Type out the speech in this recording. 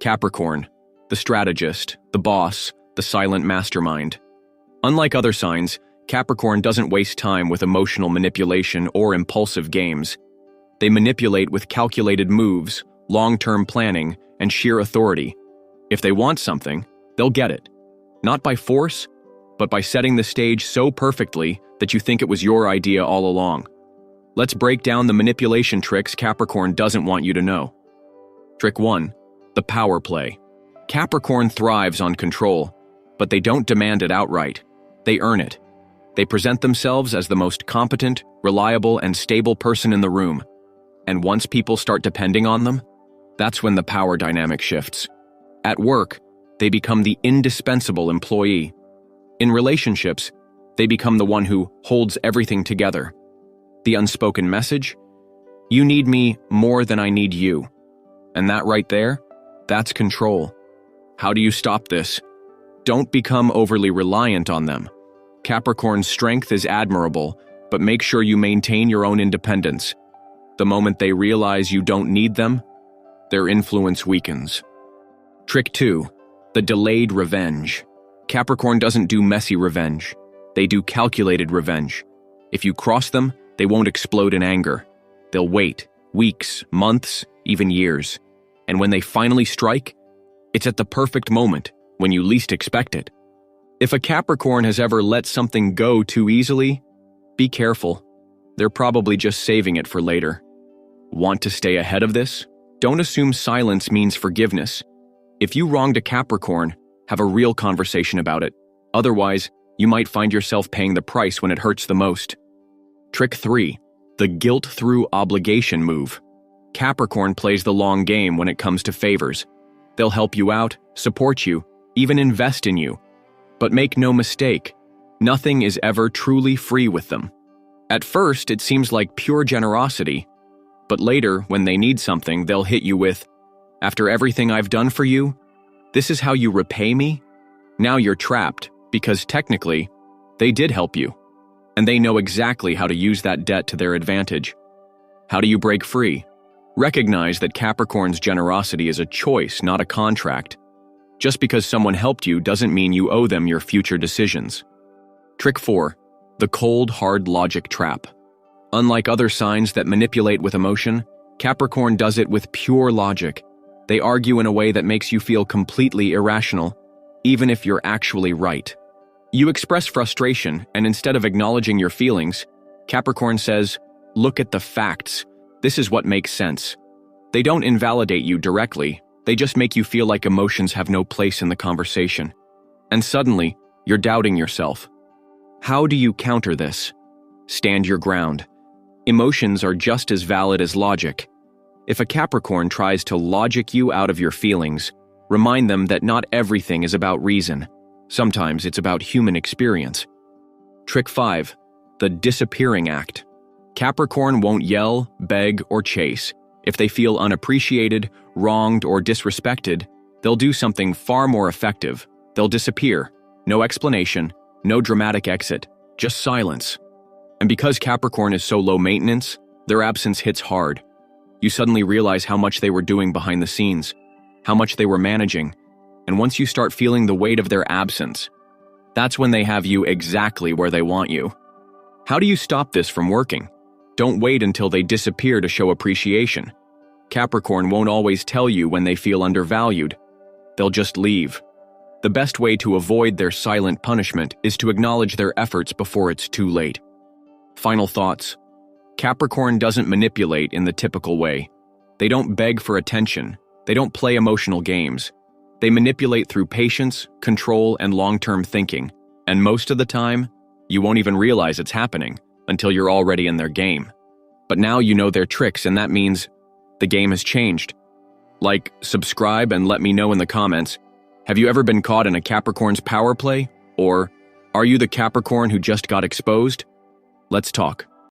Capricorn, the strategist, the boss, the silent mastermind. Unlike other signs, Capricorn doesn't waste time with emotional manipulation or impulsive games. They manipulate with calculated moves, long-term planning, and sheer authority. If they want something, they'll get it. Not by force, but by setting the stage so perfectly that you think it was your idea all along. Let's break down the manipulation tricks Capricorn doesn't want you to know. Trick 1. The power play. Capricorn thrives on control, but they don't demand it outright. They earn it. They present themselves as the most competent, reliable, and stable person in the room. And once people start depending on them, that's when the power dynamic shifts. At work, they become the indispensable employee. In relationships, they become the one who holds everything together. The unspoken message? You need me more than I need you. And that right there, that's control. How do you stop this? Don't become overly reliant on them. Capricorn's strength is admirable, but make sure you maintain your own independence. The moment they realize you don't need them, their influence weakens. Trick 2. The delayed revenge. Capricorn doesn't do messy revenge. They do calculated revenge. If you cross them, they won't explode in anger. They'll wait, weeks, months, even years. And when they finally strike, it's at the perfect moment, when you least expect it. If a Capricorn has ever let something go too easily, be careful. They're probably just saving it for later. Want to stay ahead of this? Don't assume silence means forgiveness. If you wronged a Capricorn, have a real conversation about it. Otherwise, you might find yourself paying the price when it hurts the most. Trick 3. The guilt through obligation move. Capricorn plays the long game when it comes to favors. They'll help you out, support you, even invest in you. But make no mistake, nothing is ever truly free with them. At first, it seems like pure generosity, but later, when they need something, they'll hit you with, "After everything I've done for you, this is how you repay me?" Now you're trapped, because technically, they did help you. And they know exactly how to use that debt to their advantage. How do you break free? Recognize that Capricorn's generosity is a choice, not a contract. Just because someone helped you doesn't mean you owe them your future decisions. Trick 4. The cold, hard logic trap. Unlike other signs that manipulate with emotion, Capricorn does it with pure logic. They argue in a way that makes you feel completely irrational, even if you're actually right. You express frustration, and instead of acknowledging your feelings, Capricorn says, "Look at the facts. This is what makes sense." They don't invalidate you directly, they just make you feel like emotions have no place in the conversation. And suddenly, you're doubting yourself. How do you counter this? Stand your ground. Emotions are just as valid as logic. If a Capricorn tries to logic you out of your feelings, remind them that not everything is about reason. Sometimes it's about human experience. Trick 5. The disappearing act. Capricorn won't yell, beg, or chase. If they feel unappreciated, wronged, or disrespected, they'll do something far more effective. They'll disappear. No explanation, no dramatic exit, just silence. And because Capricorn is so low maintenance, their absence hits hard. You suddenly realize how much they were doing behind the scenes, how much they were managing, and once you start feeling the weight of their absence, that's when they have you exactly where they want you. How do you stop this from working? Don't wait until they disappear to show appreciation. Capricorn won't always tell you when they feel undervalued. They'll just leave. The best way to avoid their silent punishment is to acknowledge their efforts before it's too late. Final thoughts. Capricorn doesn't manipulate in the typical way. They don't beg for attention. They don't play emotional games. They manipulate through patience, control, and long-term thinking. And most of the time, you won't even realize it's happening until you're already in their game. But now you know their tricks, and that means the game has changed. Like, subscribe, and let me know in the comments, have you ever been caught in a Capricorn's power play? Or, are you the Capricorn who just got exposed? Let's talk.